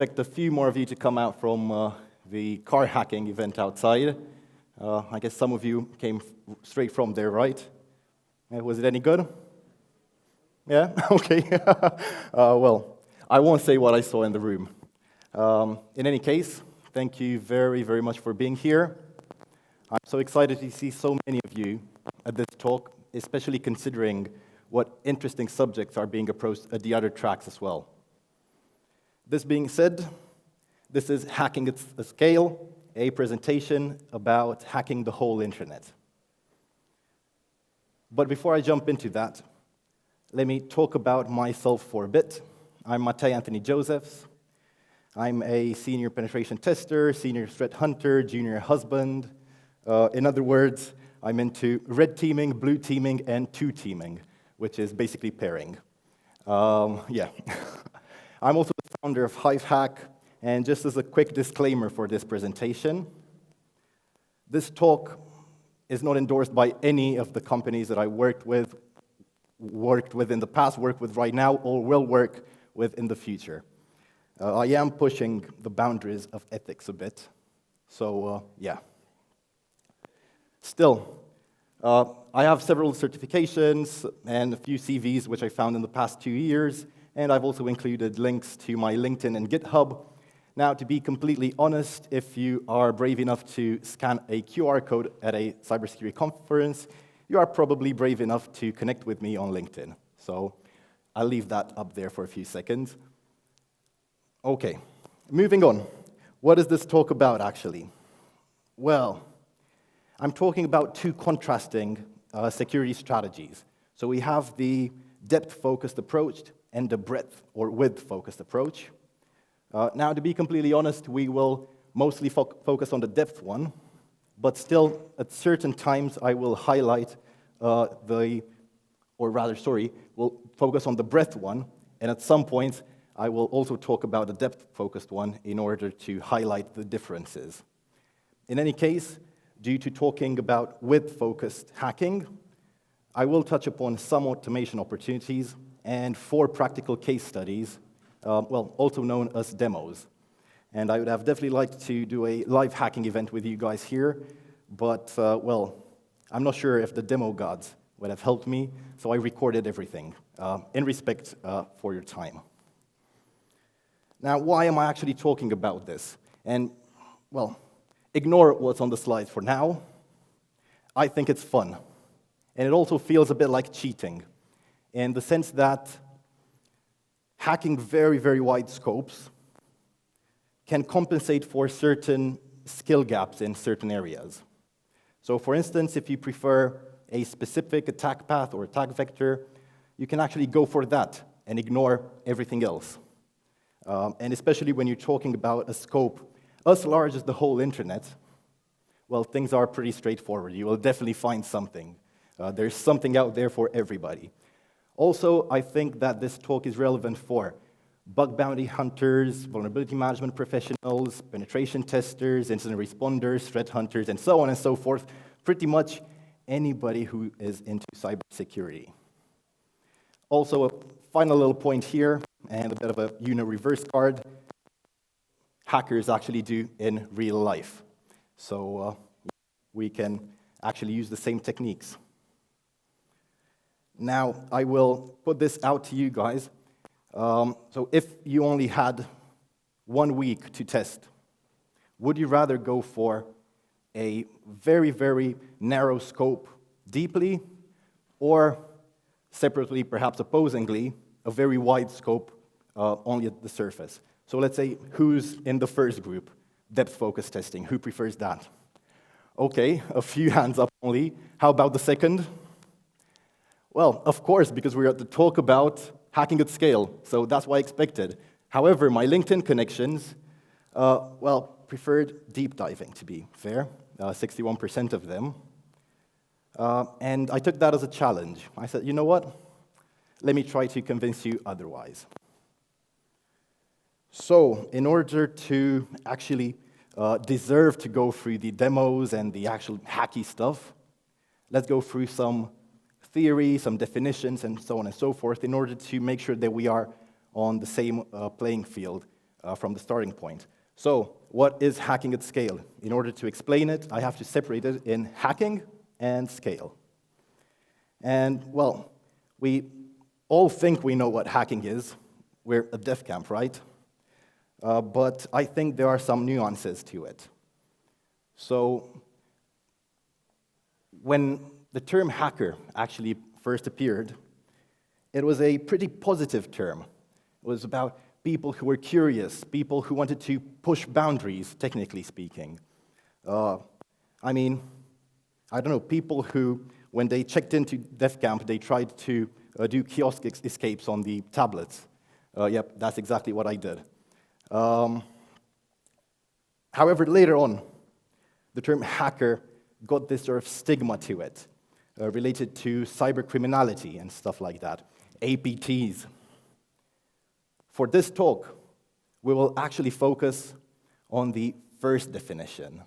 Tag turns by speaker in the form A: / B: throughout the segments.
A: expect a few more of you to come out from the car hacking event outside. I guess some of you came straight from there, right? Was it any good? Yeah? Okay. Well, I won't say what I saw in the room. In any case, thank you very, very much for being here. I'm so excited to see so many of you at this talk, especially considering what interesting subjects are being approached at the other tracks as well. This being said, this is Hacking at Scale, a presentation about hacking the whole internet. But before I jump into that, let me talk about myself for a bit. I'm Matei Anthony Josephs. I'm a senior penetration tester, senior threat hunter, junior husband. In other words, I'm into red teaming, blue teaming, and two teaming, which is basically pairing. Yeah. I'm also the founder of HiveHack, and just as a quick disclaimer for this presentation, this talk is not endorsed by any of the companies that I worked with in the past, work with right now, or will work with in the future. I am pushing the boundaries of ethics a bit, so yeah. Still, I have several certifications and a few CVs which I found in the past 2 years, and I've also included links to my LinkedIn and GitHub. Now, to be completely honest, if you are brave enough to scan a QR code at a cybersecurity conference, you are probably brave enough to connect with me on LinkedIn. So I'll leave that up there for a few seconds. Okay, moving on. What is this talk about, actually? Well, I'm talking about two contrasting security strategies. So we have the depth-focused approach and the breadth or width-focused approach. Now, to be completely honest, we will mostly focus on the depth one, but still, at certain times, I will highlight we'll focus on the breadth one, and at some point, I will also talk about the depth-focused one in order to highlight the differences. In any case, due to talking about width-focused hacking, I will touch upon some automation opportunities and 4 practical case studies, also known as demos. And I would have definitely liked to do a live hacking event with you guys here, but, I'm not sure if the demo gods would have helped me, so I recorded everything, in respect for your time. Now, why am I actually talking about this? And, ignore what's on the slides for now. I think it's fun. And it also feels a bit like cheating, in the sense that hacking very, very wide scopes can compensate for certain skill gaps in certain areas. So, for instance, if you prefer a specific attack path or attack vector, you can actually go for that and ignore everything else. And especially when you're talking about a scope as large as the whole internet, things are pretty straightforward. You will definitely find something. There's something out there for everybody. Also, I think that this talk is relevant for bug bounty hunters, vulnerability management professionals, penetration testers, incident responders, threat hunters, and so on and so forth. Pretty much anybody who is into cybersecurity. Also, a final little point here, and a bit of a reverse card. Hackers actually do in real life. So we can actually use the same techniques. Now, I will put this out to you guys. So if you only had 1 week to test, would you rather go for a very, very narrow scope deeply, or separately, perhaps opposingly, a very wide scope only at the surface? So let's say, who's in the first group, depth-focused testing? Who prefers that? Okay, a few hands up only. How about the second? Well, of course, because we're at the talk about hacking at scale, so that's what I expected. However, my LinkedIn connections, preferred deep diving, to be fair, 61% of them. And I took that as a challenge. I said, you know what? Let me try to convince you otherwise. So, in order to actually deserve to go through the demos and the actual hacky stuff, let's go through some theory, some definitions, and so on and so forth, in order to make sure that we are on the same playing field from the starting point. So, what is hacking at scale? In order to explain it, I have to separate it in hacking and scale. And, well, we all think we know what hacking is. We're at DefCamp, right? But I think there are some nuances to it. So, when the term hacker actually first appeared, it was a pretty positive term. It was about people who were curious, people who wanted to push boundaries, technically speaking. I mean, I don't know, people who, when they checked into DefCamp, they tried to do kiosk escapes on the tablets. Yep, that's exactly what I did. However, later on, the term hacker got this sort of stigma to it, related to cybercriminality and stuff like that, APTs. For this talk, we will actually focus on the first definition,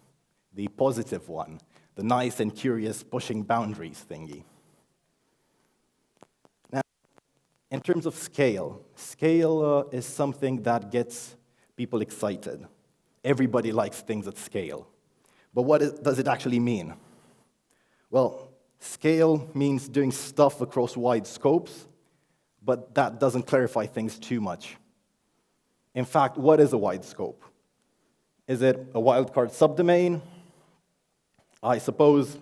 A: the positive one, the nice and curious pushing boundaries thingy. Now, in terms of scale is something that gets people excited. Everybody likes things at scale. But what does it actually mean? Well, scale means doing stuff across wide scopes, but that doesn't clarify things too much. In fact, what is a wide scope? Is it a wildcard subdomain? I suppose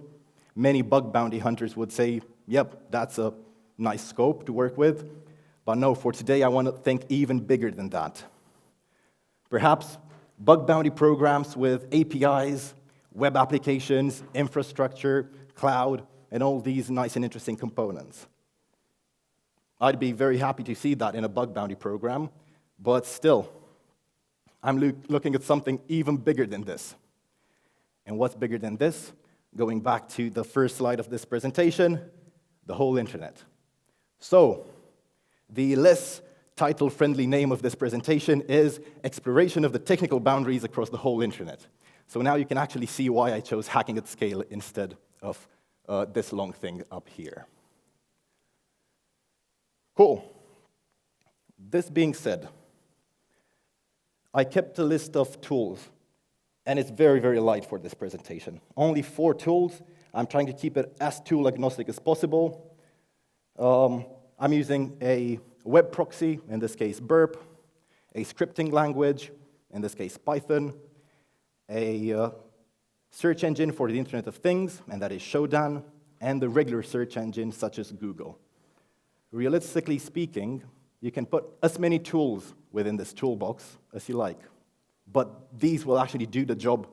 A: many bug bounty hunters would say, yep, that's a nice scope to work with. But no, for today, I want to think even bigger than that. Perhaps bug bounty programs with APIs, web applications, infrastructure, cloud, and all these nice and interesting components. I'd be very happy to see that in a bug bounty program, but still, I'm looking at something even bigger than this. And what's bigger than this? Going back to the first slide of this presentation, the whole internet. So, the less title-friendly name of this presentation is Exploration of the Technical Boundaries Across the Whole Internet. So now you can actually see why I chose hacking at scale instead of this long thing up here. Cool. This being said, I kept a list of tools, and it's very, very light for this presentation. Only 4 tools. I'm trying to keep it as tool agnostic as possible. I'm using a web proxy, in this case burp, a scripting language, in this case Python, a search engine for the Internet of Things, and that is Shodan, and the regular search engine such as Google. Realistically speaking, you can put as many tools within this toolbox as you like, but these will actually do the job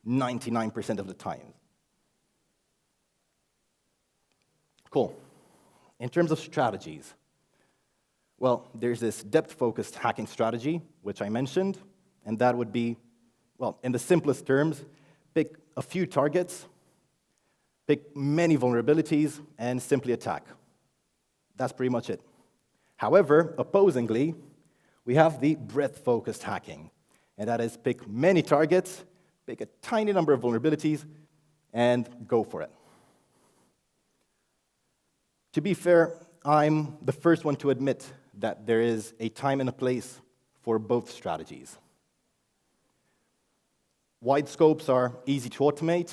A: 99% of the time. Cool. In terms of strategies, well, there's this depth-focused hacking strategy, which I mentioned, and that would be, well, in the simplest terms, pick a few targets, pick many vulnerabilities, and simply attack. That's pretty much it. However, opposingly, we have the breadth-focused hacking, and that is pick many targets, pick a tiny number of vulnerabilities, and go for it. To be fair, I'm the first one to admit that there is a time and a place for both strategies. Wide scopes are easy to automate.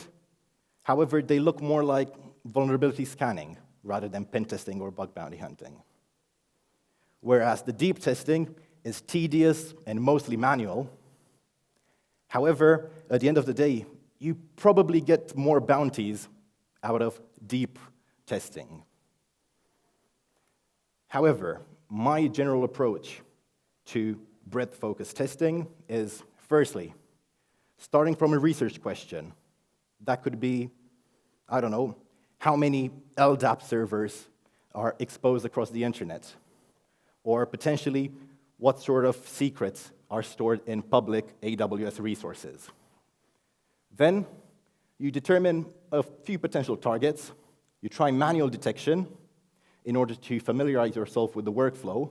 A: However, they look more like vulnerability scanning rather than pen testing or bug bounty hunting. Whereas the deep testing is tedious and mostly manual. However, at the end of the day, you probably get more bounties out of deep testing. However, my general approach to breadth-focused testing is, firstly, starting from a research question. That could be, I don't know, how many LDAP servers are exposed across the internet? Or potentially, what sort of secrets are stored in public AWS resources? Then, you determine a few potential targets. You try manual detection in order to familiarize yourself with the workflow,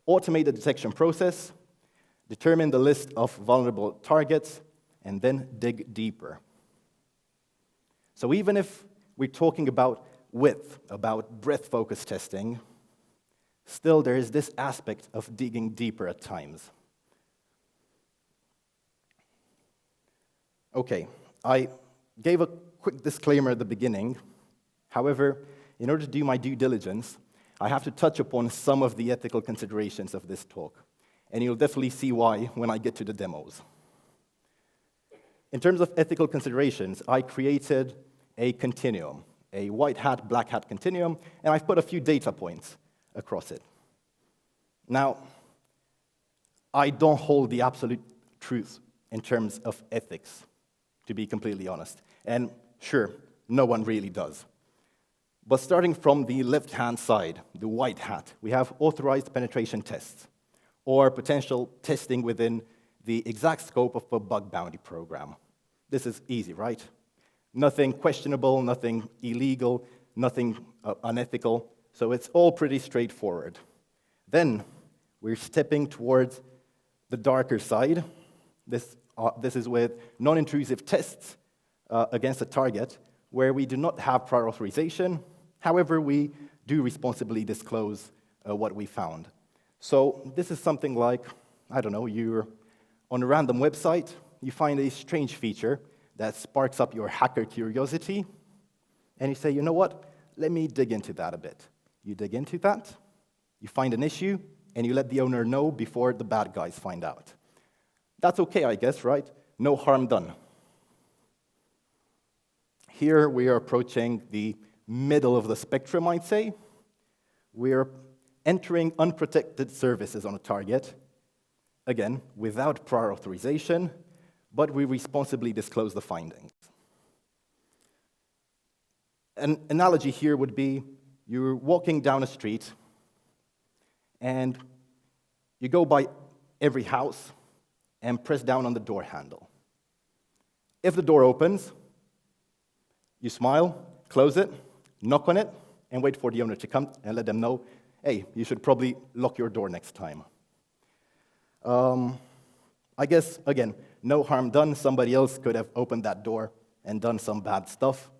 A: automate the detection process, determine the list of vulnerable targets, and then dig deeper. So even if we're talking about width, about breadth-focused testing, still there is this aspect of digging deeper at times. Okay, I gave a quick disclaimer at the beginning. However, in order to do my due diligence, I have to touch upon some of the ethical considerations of this talk. And you'll definitely see why when I get to the demos. In terms of ethical considerations, I created a continuum, a white hat, black hat continuum, and I've put a few data points across it. Now, I don't hold the absolute truth in terms of ethics, to be completely honest. And sure, no one really does. But starting from the left-hand side, the white hat, we have authorized penetration tests, or potential testing within the exact scope of a bug bounty program. This is easy, right? Nothing questionable, nothing illegal, nothing unethical, so it's all pretty straightforward. Then we're stepping towards the darker side. This is with non-intrusive tests against a target where we do not have prior authorization. However, we do responsibly disclose what we found. So this is something like, I don't know, you're on a random website, you find a strange feature that sparks up your hacker curiosity, and you say, you know what, let me dig into that a bit. You dig into that, you find an issue, and you let the owner know before the bad guys find out. That's okay, I guess, right? No harm done. Here we are approaching the middle of the spectrum, I'd say. We're entering unprotected services on a target, again, without prior authorization, but we responsibly disclose the findings. An analogy here would be you're walking down a street and you go by every house and press down on the door handle. If the door opens, you smile, close it, knock on it, and wait for the owner to come and let them know, hey, you should probably lock your door next time. I guess, again, no harm done. Somebody else could have opened that door and done some bad stuff.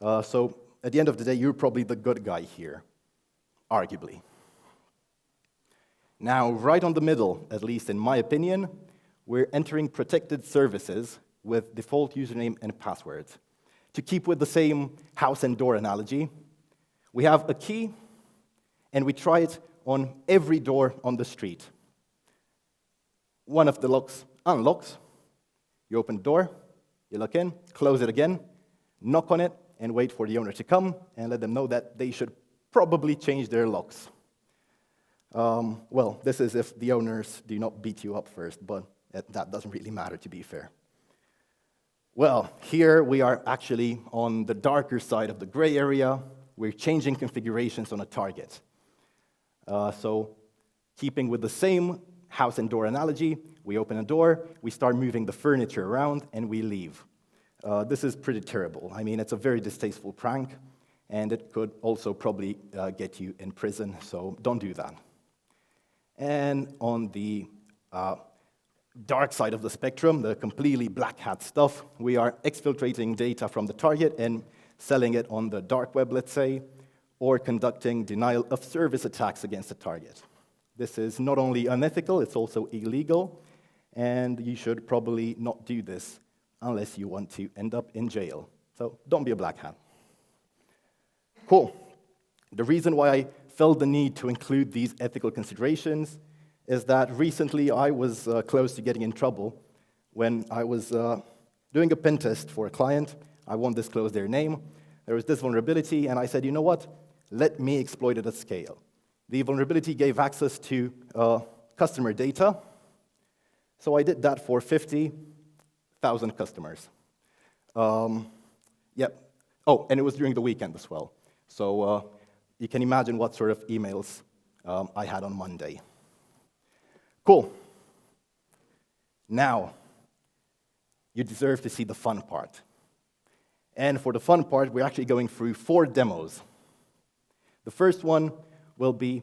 A: So at the end of the day, you're probably the good guy here, arguably. Now, right on the middle, at least in my opinion, we're entering protected services with default username and passwords. To keep with the same house and door analogy, we have a key, and we try it on every door on the street. One of the locks unlocks, you open the door, you look in, close it again, knock on it, and wait for the owner to come and let them know that they should probably change their locks. Well, this is if the owners do not beat you up first, but that doesn't really matter, to be fair. Well, here we are actually on the darker side of the gray area. We're changing configurations on a target. So keeping with the same house and door analogy, we open a door, we start moving the furniture around, and we leave. This is pretty terrible. I mean, it's a very distasteful prank, and it could also probably get you in prison, so don't do that. And on the dark side of the spectrum, the completely black hat stuff, we are exfiltrating data from the target and selling it on the dark web, let's say, or conducting denial of service attacks against the target. This is not only unethical, it's also illegal, and you should probably not do this unless you want to end up in jail. So don't be a black hat. Cool. The reason why I felt the need to include these ethical considerations is that recently I was close to getting in trouble when I was doing a pen test for a client. I won't disclose their name. There was this vulnerability, and I said, you know what? Let me exploit it at scale. The vulnerability gave access to customer data, so I did that for 50,000 customers. Yep. Oh, and it was during the weekend as well. So you can imagine what sort of emails I had on Monday. Cool. Now, you deserve to see the fun part. And for the fun part, we're actually going through 4 demos. The first one will be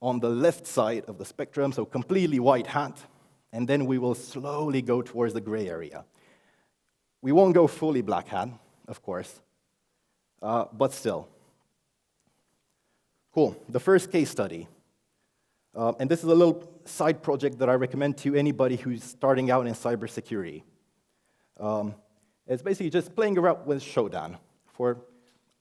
A: on the left side of the spectrum, so completely white hat, and then we will slowly go towards the gray area. We won't go fully black hat, of course, but still. Cool. The first case study. And this is a little side project that I recommend to anybody who's starting out in cybersecurity. It's basically just playing around with Shodan.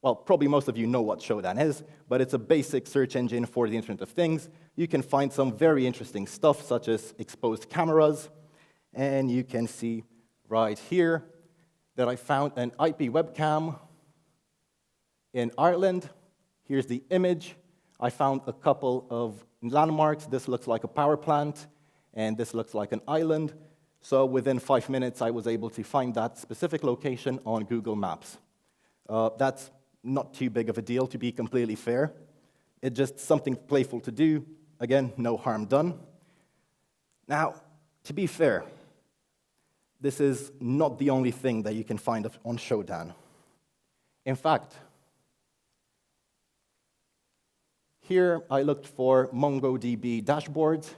A: Well, probably most of you know what Shodan is, but it's a basic search engine for the Internet of Things. You can find some very interesting stuff, such as exposed cameras, and you can see right here that I found an IP webcam in Ireland. Here's the image. I found a couple of landmarks. This looks like a power plant, and this looks like an island. So within 5 minutes, I was able to find that specific location on Google Maps. That's not too big of a deal, to be completely fair. It's just something playful to do. Again, no harm done. Now, to be fair, this is not the only thing that you can find on Shodan. In fact, here I looked for MongoDB dashboards.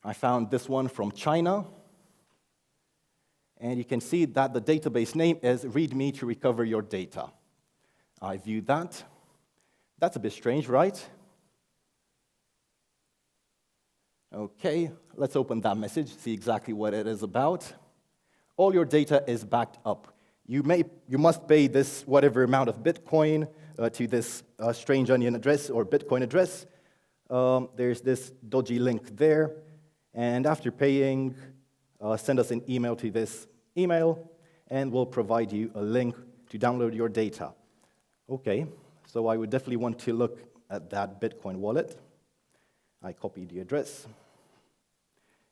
A: I found this one from China. And you can see that the database name is README to recover your data. I viewed that. That's a bit strange, right? Okay, let's open that message, see exactly what it is about. All your data is backed up. You must pay this whatever amount of Bitcoin to this strange onion address or Bitcoin address. There's this dodgy link there. And after paying, send us an email to this email, and we'll provide you a link to download your data. Okay, so I would definitely want to look at that Bitcoin wallet. I copy the address,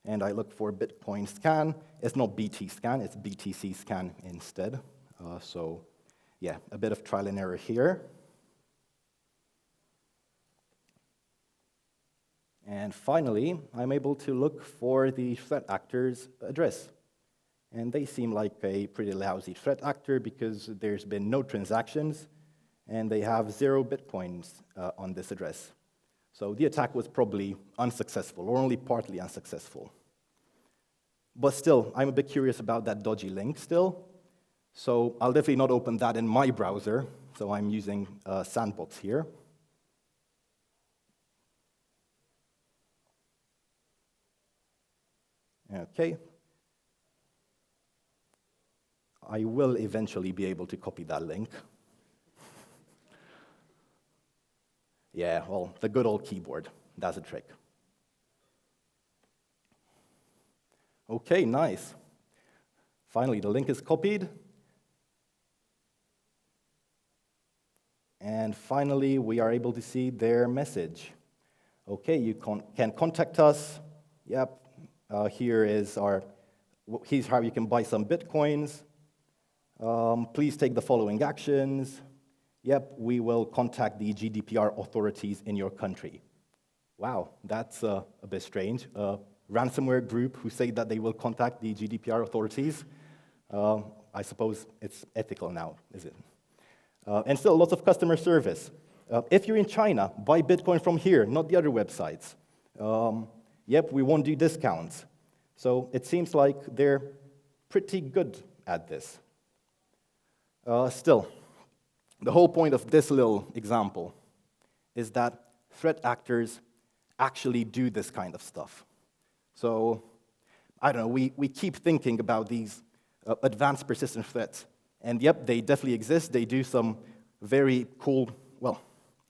A: and I look for Bitcoin scan. It's not BT scan, it's BTC scan instead. So yeah, a bit of trial and error here. And finally, I'm able to look for the threat actor's address. And they seem like a pretty lousy threat actor because there's been no transactions, and they have 0 Bitcoins on this address. So the attack was probably unsuccessful, or only partly unsuccessful. But still, I'm a bit curious about that dodgy link still. So I'll definitely not open that in my browser. So I'm using Sandbox here. Okay. I will eventually be able to copy that link. Yeah, well, the good old keyboard, that's a trick. Okay, nice. Finally, the link is copied. And finally, we are able to see their message. Okay, you can contact us. Yep, here's how you can buy some Bitcoins. Please take the following actions. Yep, we will contact the GDPR authorities in your country. Wow, that's a bit strange. A ransomware group who say that they will contact the GDPR authorities. I suppose it's ethical now, is it? And still, lots of customer service. If you're in China, buy Bitcoin from here, not the other websites. Yep, we won't do discounts. So it seems like they're pretty good at this. Still, the whole point of this little example is that threat actors actually do this kind of stuff. So, I don't know, we keep thinking about these advanced persistent threats. And yep, they definitely exist. They do some very cool, well,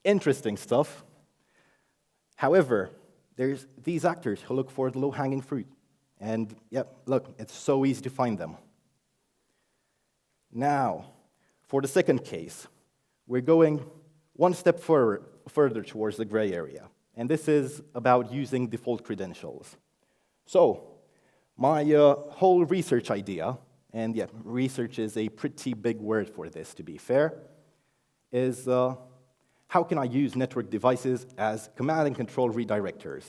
A: interesting stuff. However, there's these actors who look for the low-hanging fruit. And yep, look, it's so easy to find them. Now, for the second case, we're going one step further towards the gray area. And this is about using default credentials. So, my whole research idea, and yeah, research is a pretty big word for this, to be fair, is how can I use network devices as command and control redirectors?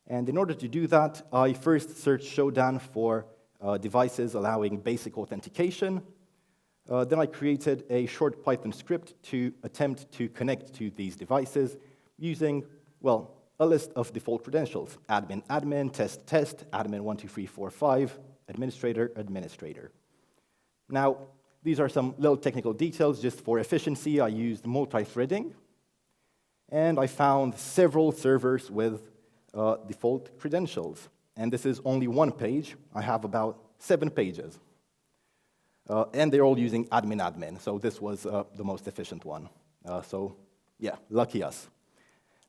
A: And in order to do that, I first searched Shodan for devices allowing basic authentication. Then I created a short Python script to attempt to connect to these devices using, well, a list of default credentials: admin, admin, test, test, admin 1, 2, 3, 4, 5, administrator, administrator. Now, these are some little technical details. Just for efficiency, I used multi-threading, and I found several servers with default credentials. And this is only one page. I have about 7 pages. and they're all using admin, so this was the most efficient one. So yeah, lucky us.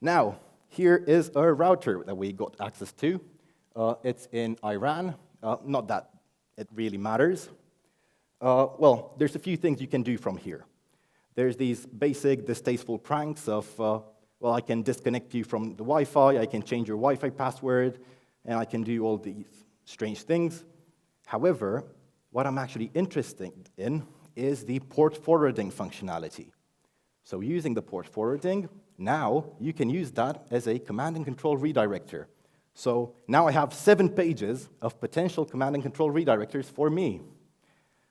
A: Now, here is a router that we got access to. It's in Iran. Not that it really matters. Well, there's a few things you can do from here. There's these basic distasteful pranks of, well, I can disconnect you from the Wi-Fi, I can change your Wi-Fi password, and I can do all these strange things. However, what I'm actually interested in is the port forwarding functionality. So using the port forwarding, now you can use that as a command and control redirector. So now I have 7 pages of potential command and control redirectors for me.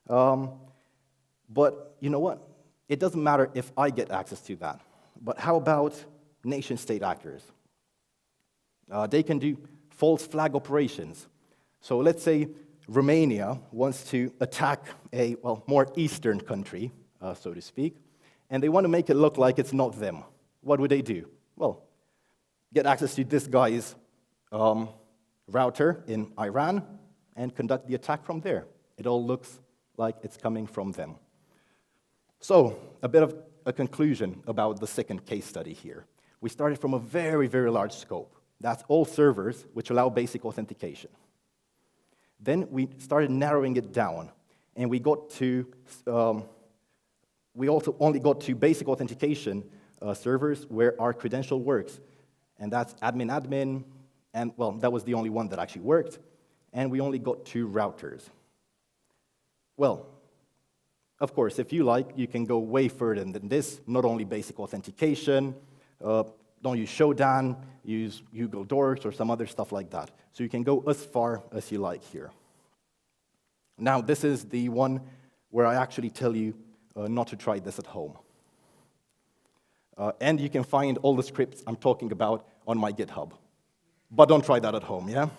A: But you know what? It doesn't matter if I get access to that. But how about nation-state actors? They can do false flag operations. So let's say Romania wants to attack a, well, more eastern country, so to speak, and they want to make it look like it's not them. What would they do? Well, get access to this guy's router in Iran and conduct the attack from there. It all looks like it's coming from them. So, a bit of a conclusion about the second case study here. We started from a very, very large scope. That's all servers which allow basic authentication. Then we started narrowing it down, and we got to, we also only got to basic authentication servers where our credential works. And that's admin, and well, that was the only one that actually worked. And we only got 2 routers. Well, of course, if you like, you can go way further than this, not only basic authentication, don't use Shodan, use Google Docs or some other stuff like that. So you can go as far as you like here. Now, this is the one where I actually tell you not to try this at home. And you can find all the scripts I'm talking about on my GitHub. But don't try that at home, yeah?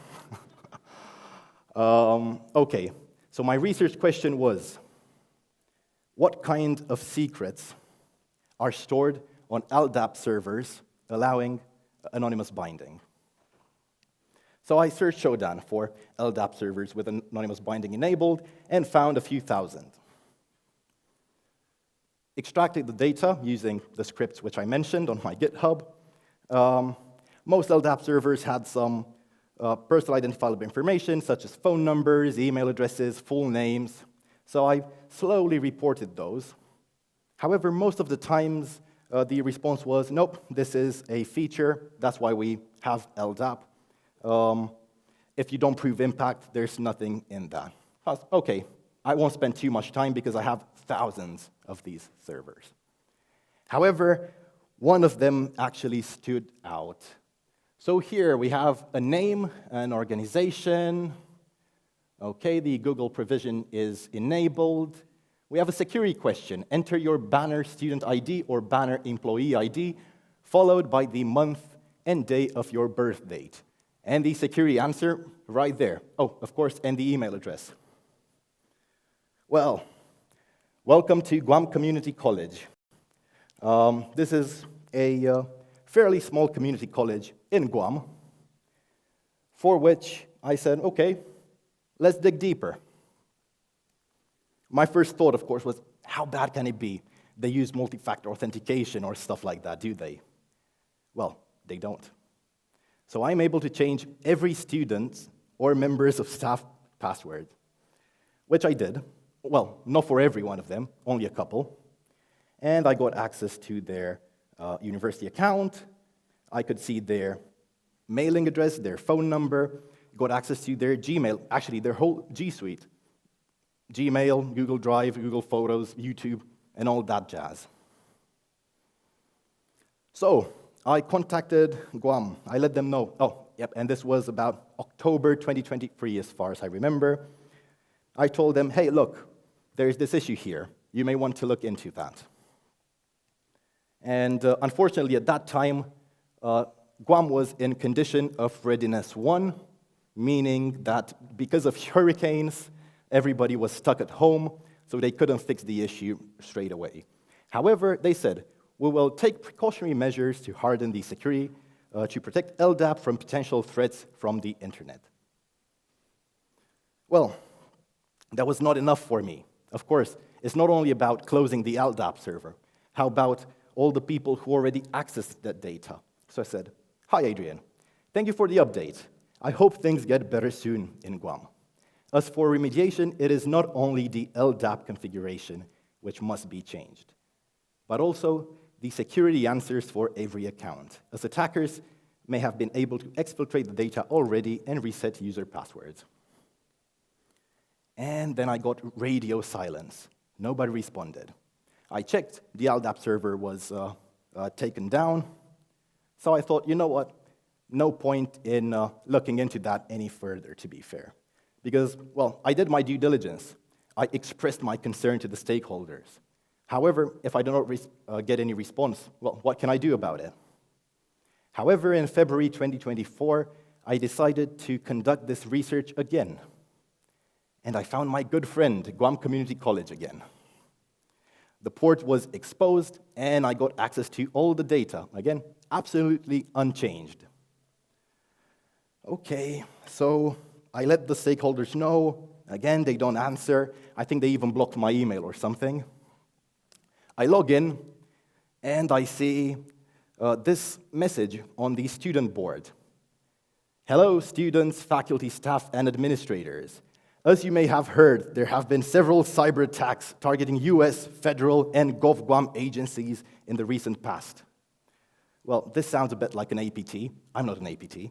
A: Okay, so my research question was, what kind of secrets are stored on LDAP servers allowing anonymous binding? So I searched Shodan for LDAP servers with anonymous binding enabled and found a few thousand. Extracted the data using the scripts which I mentioned on my GitHub. Most LDAP servers had some personal identifiable information, such as phone numbers, email addresses, full names. So I slowly reported those. However, most of the times, the response was, nope, this is a feature. That's why we have LDAP. If you don't prove impact, there's nothing in that. Okay, I won't spend too much time because I have thousands of these servers. However, one of them actually stood out. So here we have a name, an organization. Okay, the Google provision is enabled. We have a security question. Enter your banner student ID or banner employee ID, followed by the month and day of your birth date. And the security answer right there. Oh, of course, and the email address. Well, welcome to Guam Community College. This is a fairly small community college in Guam, for which I said, okay, let's dig deeper. My first thought, of course, was, how bad can it be? They use multi-factor authentication or stuff like that, do they? Well, they don't. So I'm able to change every student's or members of staff password, which I did. Well, not for every one of them, only a couple. And I got access to their university account. I could see their mailing address, their phone number, got access to their Gmail, actually their whole G Suite. Gmail, Google Drive, Google Photos, YouTube, and all that jazz. So I contacted Guam. I let them know. Oh, yep, and this was about October 2023, as far as I remember. I told them, hey, look, there's this issue here. You may want to look into that. And unfortunately, at that time, Guam was in condition of readiness 1, meaning that because of hurricanes, everybody was stuck at home, so they couldn't fix the issue straight away. However, they said, we will take precautionary measures to harden the security to protect LDAP from potential threats from the internet. Well, that was not enough for me. Of course, it's not only about closing the LDAP server. How about all the people who already accessed that data? So I said, "Hi, Adrian. Thank you for the update. I hope things get better soon in Guam. As for remediation, it is not only the LDAP configuration which must be changed, but also the security answers for every account, as attackers may have been able to exfiltrate the data already and reset user passwords." And then I got radio silence. Nobody responded. I checked, the LDAP server was taken down, so I thought, you know what? No point in looking into that any further, to be fair. Because, well, I did my due diligence. I expressed my concern to the stakeholders. However, if I do not get any response, well, what can I do about it? However, in February 2024, I decided to conduct this research again. And I found my good friend, Guam Community College again. The port was exposed, and I got access to all the data. Again, absolutely unchanged. Okay, so I let the stakeholders know. Again, they don't answer. I think they even blocked my email or something. I log in, and I see this message on the student board. "Hello, students, faculty, staff, and administrators. As you may have heard, there have been several cyber attacks targeting US, federal, and Gov Guam agencies in the recent past." Well, this sounds a bit like an APT. I'm not an APT.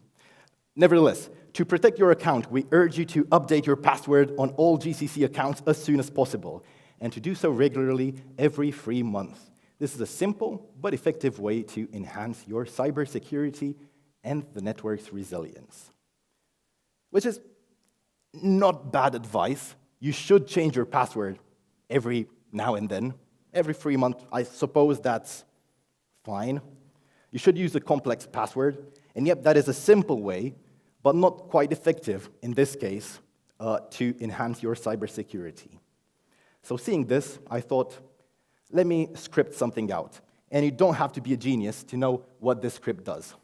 A: Nevertheless, to protect your account, we urge you to update your password on all GCC accounts as soon as possible, and to do so regularly every 3 months. This is a simple but effective way to enhance your cybersecurity and the network's resilience. Which is not bad advice. You should change your password every now and then. Every 3 months, I suppose that's fine. You should use a complex password, and yet that is a simple way, but not quite effective in this case, to enhance your cybersecurity. So seeing this, I thought, let me script something out. And you don't have to be a genius to know what this script does.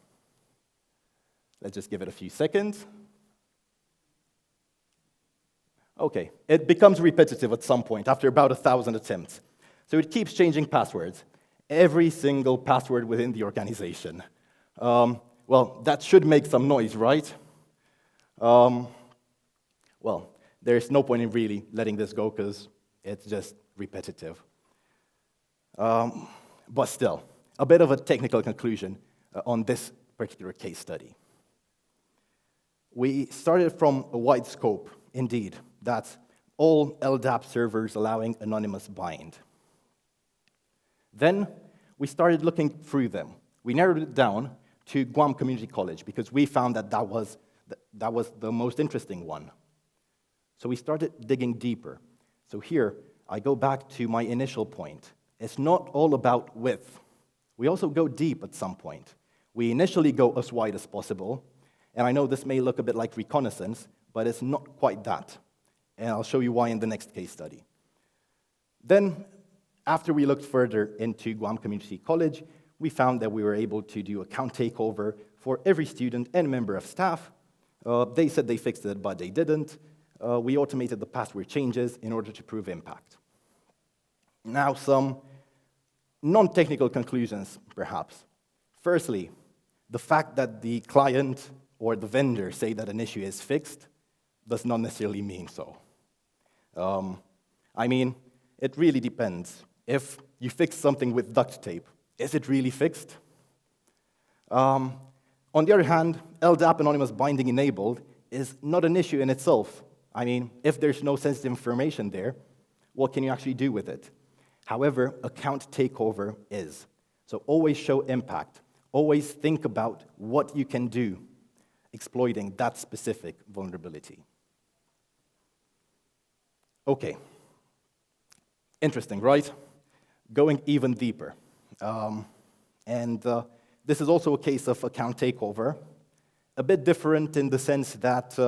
A: Let's just give it a few seconds. Okay, it becomes repetitive at some point, after about 1,000 attempts. So it keeps changing passwords, every single password within the organization. Well, that should make some noise, right? Well, there's no point in really letting this go, because it's just repetitive. But still, a bit of a technical conclusion on this particular case study. We started from a wide scope, indeed. That's all LDAP servers allowing anonymous bind. Then we started looking through them. We narrowed it down to Guam Community College because we found that that was the most interesting one. So we started digging deeper. So here, I go back to my initial point. It's not all about width. We also go deep at some point. We initially go as wide as possible, and I know this may look a bit like reconnaissance, but it's not quite that. And I'll show you why in the next case study. Then, after we looked further into Guam Community College, we found that we were able to do account takeover for every student and member of staff. They said they fixed it, but they didn't. We automated the password changes in order to prove impact. Now, some non-technical conclusions, perhaps. Firstly, the fact that the client or the vendor say that an issue is fixed does not necessarily mean so. I mean, it really depends. If you fix something with duct tape, is it really fixed? On the other hand, LDAP anonymous binding enabled is not an issue in itself. I mean, if there's no sensitive information there, what can you actually do with it? However, account takeover is. So always show impact. Always think about what you can do exploiting that specific vulnerability. Okay. Interesting, right? Going even deeper. This is also a case of account takeover. A bit different in the sense that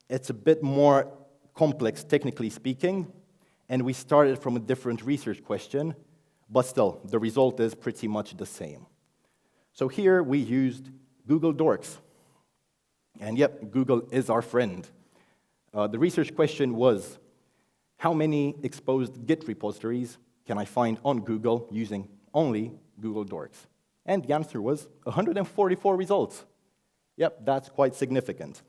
A: it's a bit more complex, technically speaking, and we started from a different research question, but still, the result is pretty much the same. So here we used Google Dorks. And yep, Google is our friend. The research question was, how many exposed Git repositories can I find on Google using only Google Docs? And the answer was 144 results. Yep, that's quite significant.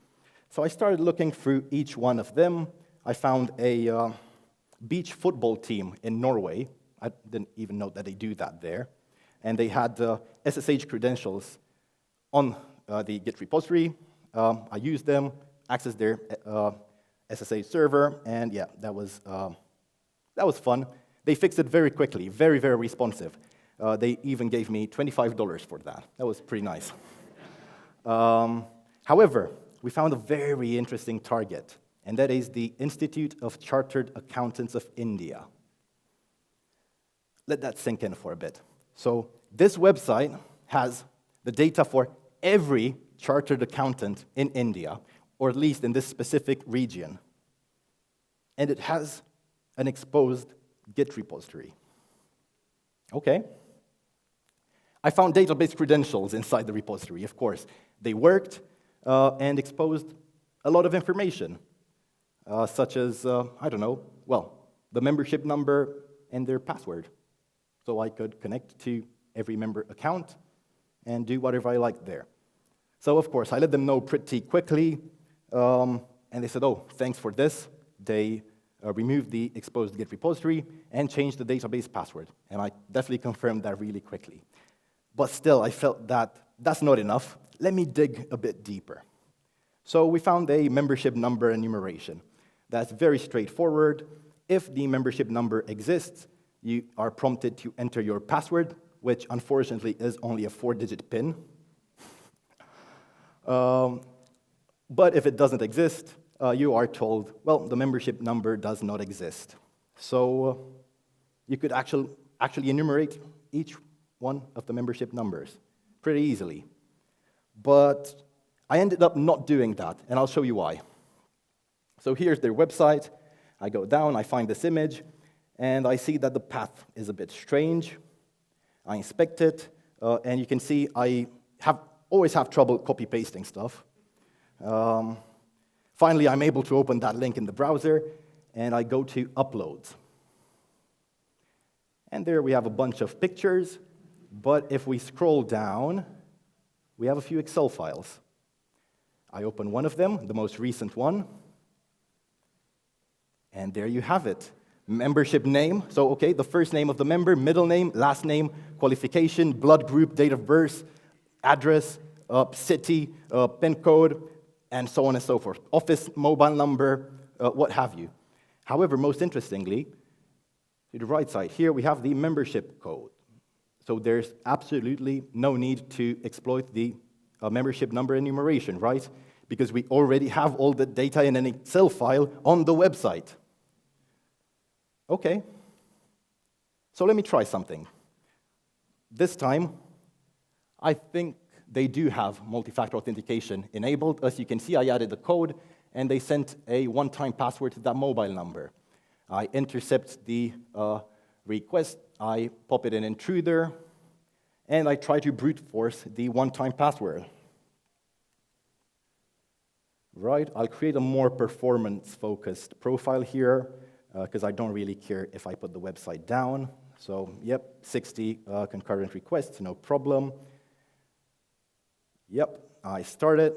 A: So I started looking through each one of them. I found a beach football team in Norway. I didn't even know that they do that there. And they had SSH credentials on the Git repository. I used them, accessed their SSH server, and yeah, that was fun. They fixed it very quickly, very, very responsive. They even gave me $25 for that. That was pretty nice. However, we found a very interesting target, and that is the Institute of Chartered Accountants of India. Let that sink in for a bit. So this website has the data for every chartered accountant in India, or at least in this specific region. And it has an exposed Git repository. Okay. I found database credentials inside the repository, of course. They worked and exposed a lot of information, such as, I don't know, well, the membership number and their password. So I could connect to every member account and do whatever I liked there. So, of course, I let them know pretty quickly, and they said, oh, thanks for this. They removed the exposed Git repository and changed the database password. And I definitely confirmed that really quickly. But still, I felt that that's not enough. Let me dig a bit deeper. So we found a membership number enumeration. That's very straightforward. If the membership number exists, you are prompted to enter your password, which unfortunately is only a 4-digit PIN. But if it doesn't exist, you are told, well, the membership number does not exist. So you could actually enumerate each one of the membership numbers pretty easily. But I ended up not doing that, and I'll show you why. So here's their website. I go down, I find this image, and I see that the path is a bit strange. I inspect it, and you can see I always have trouble copy-pasting stuff. Finally, I'm able to open that link in the browser, and I go to Uploads. And there we have a bunch of pictures, but if we scroll down, we have a few Excel files. I open one of them, the most recent one, and there you have it. Membership name, so okay, the first name of the member, middle name, last name, qualification, blood group, date of birth, address, city, PIN code, and so on and so forth. Office, mobile number, what have you. However, most interestingly, to the right side here, we have the membership code. So there's absolutely no need to exploit the membership number enumeration, right? Because we already have all the data in an Excel file on the website. Okay. So let me try something. This time, I think they do have multi-factor authentication enabled. As you can see, I added the code, and they sent a one-time password to that mobile number. I intercept the request, I pop it in intruder, and I try to brute force the one-time password. Right, I'll create a more performance-focused profile here, because I don't really care if I put the website down. So, yep, 60 concurrent requests, no problem. Yep, I started,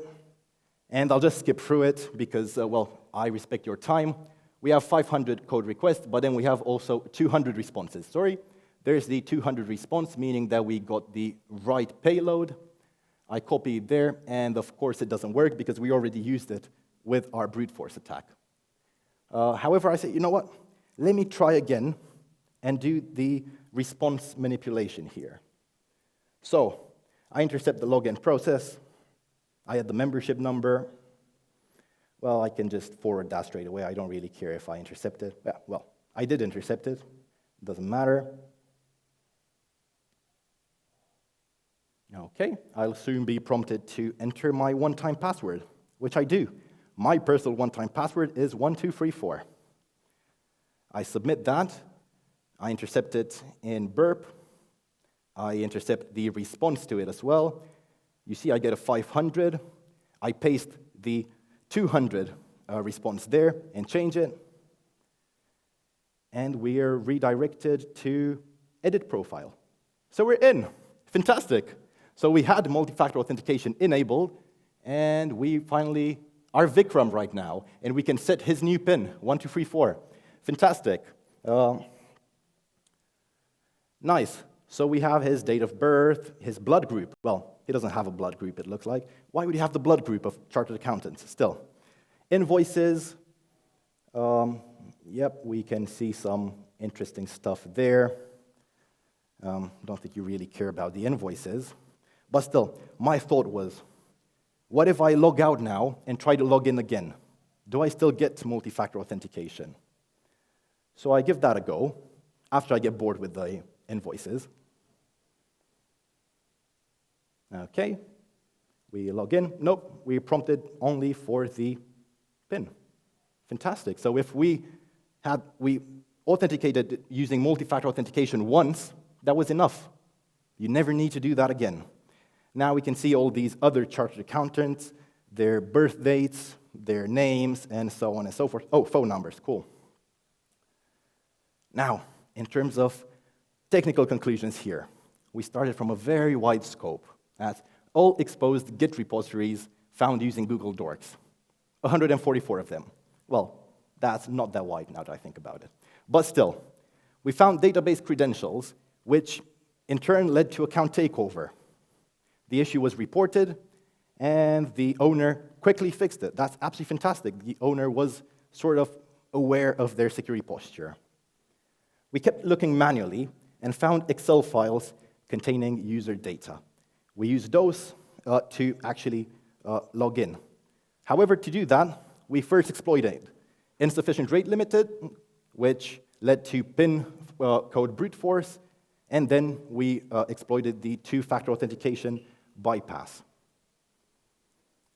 A: and I'll just skip through it because, well, I respect your time. We have 500 code requests, but then we have also 200 responses. Sorry, there's the 200 response, meaning that we got the right payload. I copy it there, and of course it doesn't work because we already used it with our brute force attack. However, I say, you know what? Let me try again and do the response manipulation here. So, I intercept the login process. I add the membership number. Well, I can just forward that straight away. I don't really care if I intercept it. Yeah, well, I did intercept it. It doesn't matter. Okay, I'll soon be prompted to enter my one-time password, which I do. My personal one-time password is 1234. I submit that. I intercept it in burp. I intercept the response to it as well. You see I get a 500. I paste the 200 response there and change it. and we are redirected to edit profile. So we're in. Fantastic. So we had multi-factor authentication enabled, and we finally are Vikram right now, and we can set his new PIN, 1234. Fantastic. Nice. So we have his date of birth, his blood group. Well, he doesn't have a blood group, it looks like. Why would he have the blood group of chartered accountants? Still. Invoices. Yep, we can see some interesting stuff there. Don't think you really care about the invoices. But still, my thought was, what if I log out now and try to log in again? Do I still get multi-factor authentication? So I give that a go after I get bored with the invoices. Okay, we log in. Nope, we prompted only for the PIN. Fantastic. So if we authenticated using multi-factor authentication once, that was enough. You never need to do that again. Now we can see all these other chartered accountants, their birth dates, their names, and so on and so forth. Oh, phone numbers, cool. Now, in terms of technical conclusions here, we started from a very wide scope. That's all exposed Git repositories found using Google Docs. 144 of them. Well, that's not that wide now that I think about it. But still, we found database credentials, which in turn led to account takeover. The issue was reported, and the owner quickly fixed it. That's absolutely fantastic. The owner was sort of aware of their security posture. We kept looking manually and found Excel files containing user data. We used those to actually log in. However, to do that, we first exploited insufficient rate limited, which led to PIN code brute force, and then we exploited the two-factor authentication bypass.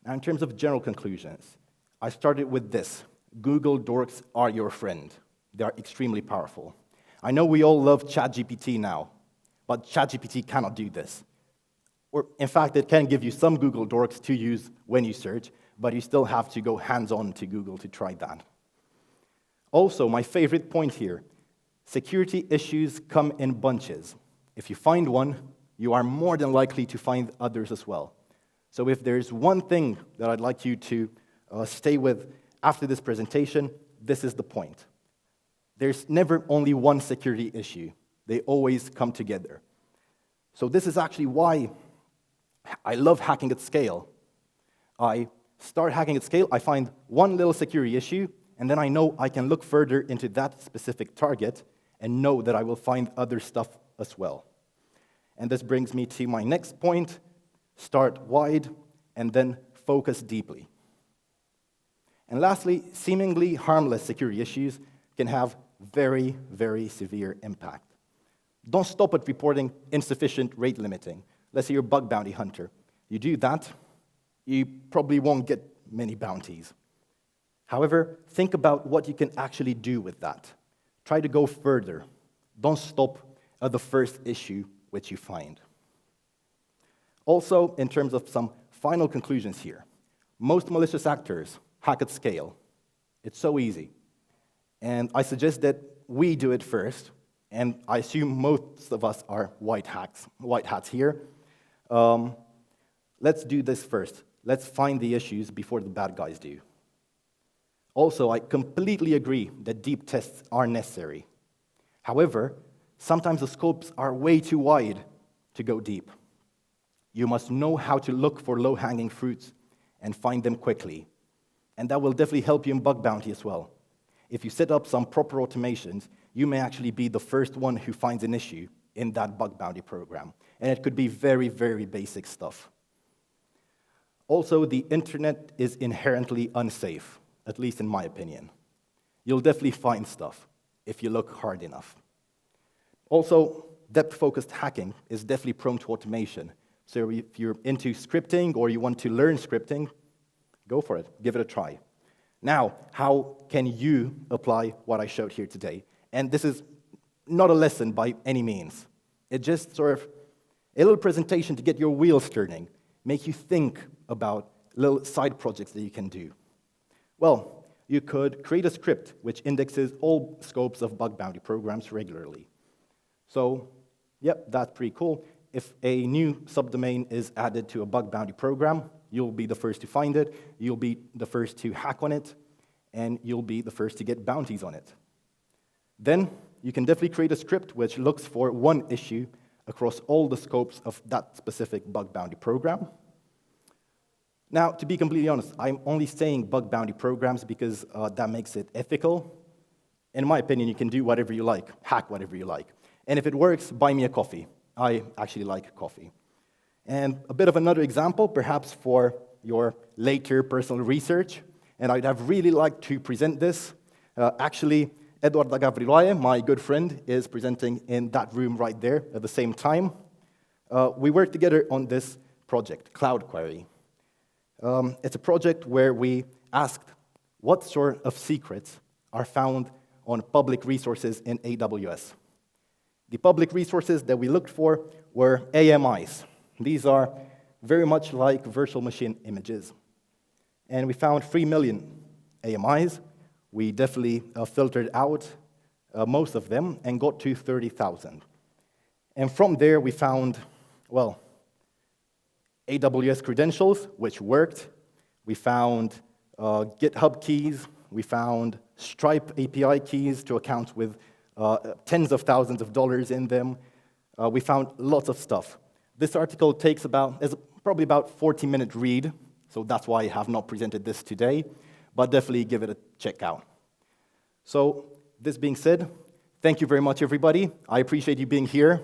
A: Now, in terms of general conclusions, I started with this. Google Docs are your friend. They are extremely powerful. I know we all love ChatGPT now, but ChatGPT cannot do this. Or, in fact, it can give you some Google Docs to use when you search, but you still have to go hands-on to Google to try that. Also, my favorite point here, security issues come in bunches. If you find one, you are more than likely to find others as well. So if there's one thing that I'd like you to stay with after this presentation, this is the point. There's never only one security issue. They always come together. So this is actually why I love hacking at scale. I start hacking at scale, I find one little security issue, and then I know I can look further into that specific target and know that I will find other stuff as well. And this brings me to my next point, start wide and then focus deeply. And lastly, seemingly harmless security issues can have very, very severe impact. Don't stop at reporting insufficient rate limiting. Let's say you're a bug bounty hunter. You do that, you probably won't get many bounties. However, think about what you can actually do with that. Try to go further. Don't stop at the first issue which you find. Also, in terms of some final conclusions here, most malicious actors hack at scale. It's so easy. And I suggest that we do it first, and I assume most of us are white hats here. Let's do this first. Let's find the issues before the bad guys do. Also, I completely agree that deep tests are necessary. However, sometimes the scopes are way too wide to go deep. You must know how to look for low-hanging fruits and find them quickly. And that will definitely help you in bug bounty as well. If you set up some proper automations, you may actually be the first one who finds an issue in that bug bounty program. And it could be very, very basic stuff. Also, the internet is inherently unsafe, at least in my opinion. You'll definitely find stuff if you look hard enough. Also, depth-focused hacking is definitely prone to automation. So if you're into scripting or you want to learn scripting, go for it, give it a try. Now, how can you apply what I showed here today? And this is not a lesson by any means. It's just sort of a little presentation to get your wheels turning, make you think about little side projects that you can do. Well, you could create a script which indexes all scopes of bug bounty programs regularly. So, yep, that's pretty cool. If a new subdomain is added to a bug bounty program, you'll be the first to find it, you'll be the first to hack on it, and you'll be the first to get bounties on it. Then, you can definitely create a script which looks for one issue across all the scopes of that specific bug bounty program. Now, to be completely honest, I'm only saying bug bounty programs because that makes it ethical. In my opinion, you can do whatever you like, hack whatever you like. And if it works, buy me a coffee. I actually like coffee. And a bit of another example, perhaps for your later personal research, and I'd have really liked to present this. Actually, Eduarda Gavriloae, my good friend, is presenting in that room right there at the same time. We worked together on this project, Cloud Query. It's a project where we asked what sort of secrets are found on public resources in AWS. The public resources that we looked for were AMIs. These are very much like virtual machine images. And we found 3 million AMIs. We definitely filtered out most of them and got to 30,000. And from there, we found, well, AWS credentials, which worked. We found GitHub keys. We found Stripe API keys to accounts with tens of thousands of dollars in them. We found lots of stuff. This article takes probably about 40-minute read, so that's why I have not presented this today, but definitely give it a check out. So, this being said, thank you very much, everybody. I appreciate you being here.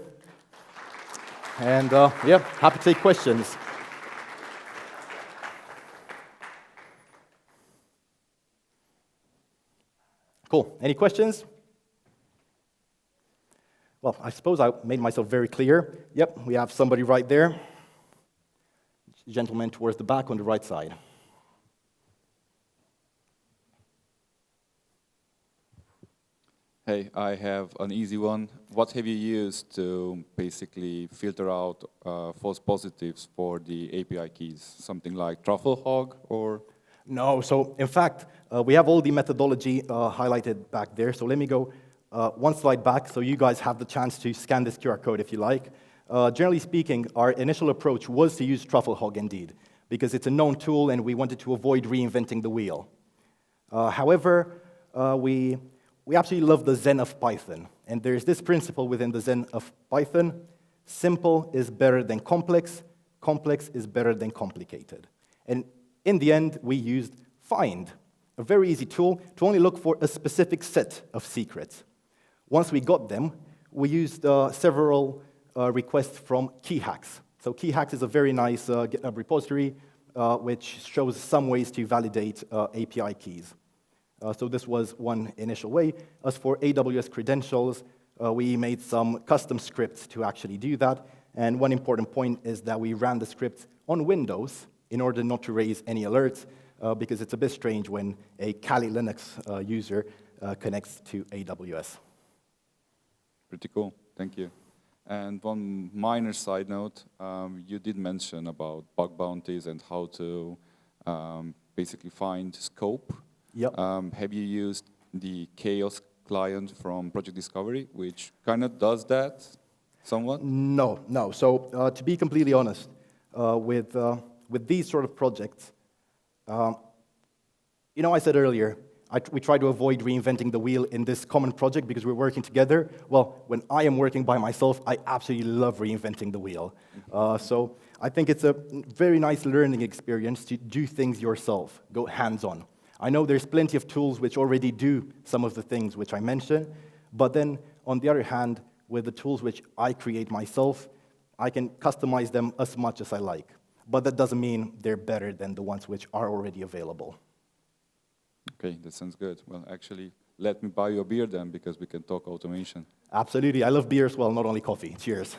A: And yeah, happy to take questions. Cool. Any questions? Well, I suppose I made myself very clear. Yep, we have somebody right there. Gentleman towards the back on the right side.
B: Hey, I have an easy one. What have you used to basically filter out false positives for the API keys? Something like TruffleHog or?
A: No, so in fact, we have all the methodology highlighted back there. So let me go one slide back so you guys have the chance to scan this QR code if you like. Generally speaking, our initial approach was to use TruffleHog indeed, because it's a known tool and we wanted to avoid reinventing the wheel. However, we absolutely love the Zen of Python. And there's this principle within the Zen of Python: simple is better than complex, complex is better than complicated. And in the end, we used find, a very easy tool to only look for a specific set of secrets. Once we got them, we used several requests from KeyHacks. So KeyHacks is a very nice GitHub repository which shows some ways to validate API keys. So this was one initial way. As for AWS credentials, we made some custom scripts to actually do that. And one important point is that we ran the scripts on Windows in order not to raise any alerts, because it's a bit strange when a Kali Linux user connects to AWS.
B: Pretty cool, thank you. And one minor side note, you did mention about bug bounties and how to basically find scope.
A: Yep.
B: Have you used the Chaos client from Project Discovery, which kind of does that somewhat?
A: No. So to be completely honest, with these sort of projects, I said earlier, we try to avoid reinventing the wheel in this common project because we're working together. Well, when I am working by myself, I absolutely love reinventing the wheel. So I think it's a very nice learning experience to do things yourself, go hands-on. I know there's plenty of tools which already do some of the things which I mentioned, but then, on the other hand, with the tools which I create myself, I can customize them as much as I like. But that doesn't mean they're better than the ones which are already available.
B: Okay, that sounds good. Well, actually, let me buy you a beer then, because we can talk automation.
A: Absolutely. I love beer as well, not only coffee. Cheers.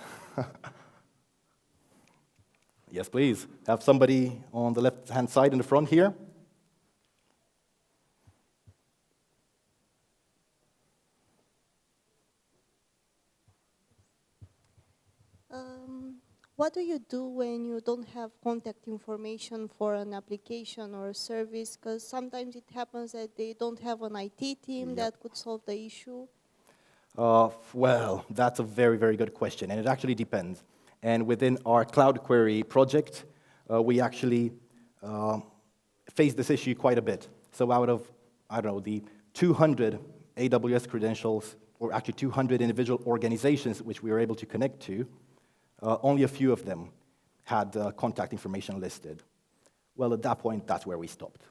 A: Yes, please. Have somebody on the left-hand side in the front here.
C: What do you do when you don't have contact information for an application or a service? Because sometimes it happens that they don't have an IT team
A: Yep.
C: that could solve the issue.
A: Well, that's a very, very good question, and it actually depends. And within our Cloud Query project, we actually face this issue quite a bit. So out of, I don't know, the 200 AWS credentials, or actually 200 individual organizations which we were able to connect to, only a few of them had contact information listed. Well, at that point, that's where we stopped.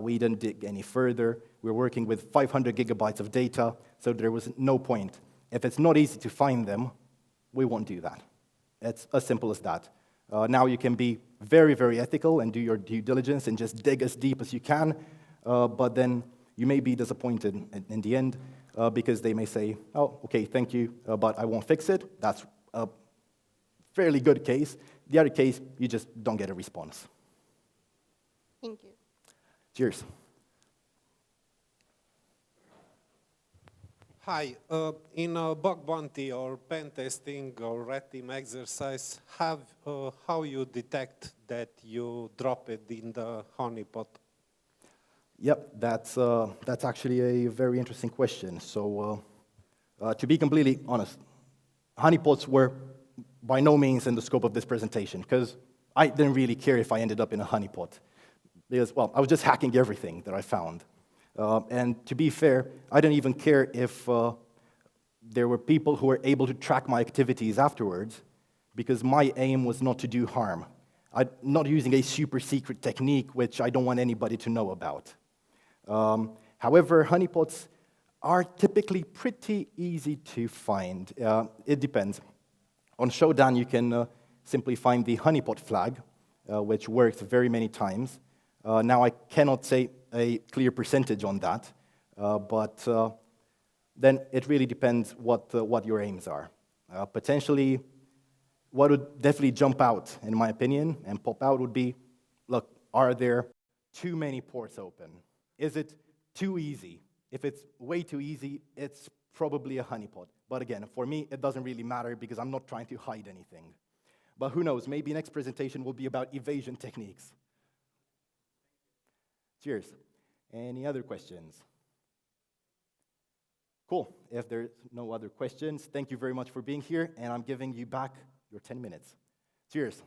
A: We didn't dig any further. We're working with 500 gigabytes of data, so there was no point. If it's not easy to find them, we won't do that. It's as simple as that. Now you can be very, very ethical and do your due diligence and just dig as deep as you can, but then you may be disappointed in the end because they may say, oh, okay, thank you, but I won't fix it. That's a fairly good case. The other case, you just don't get a response.
C: Thank you.
A: Cheers.
D: Hi. In a bug bounty or pen testing or red team exercise, how you detect that you drop it in the honeypot?
A: Yep, that's actually a very interesting question. So, to be completely honest, honeypots were by no means in the scope of this presentation, because I didn't really care if I ended up in a honeypot. Because, well, I was just hacking everything that I found. And to be fair, I didn't even care if there were people who were able to track my activities afterwards, because my aim was not to do harm. I'm not using a super secret technique which I don't want anybody to know about. However, honeypots are typically pretty easy to find. It depends. On Shodan, you can simply find the honeypot flag, which works very many times. Now, I cannot say a clear percentage on that, but then it really depends what your aims are. Potentially, what would definitely jump out, in my opinion, and pop out would be, look, are there too many ports open? Is it too easy? If it's way too easy, it's probably a honeypot. But again, for me, it doesn't really matter because I'm not trying to hide anything. But who knows, maybe next presentation will be about evasion techniques. Cheers. Any other questions? Cool. If there's no other questions, thank you very much for being here, and I'm giving you back your 10 minutes. Cheers.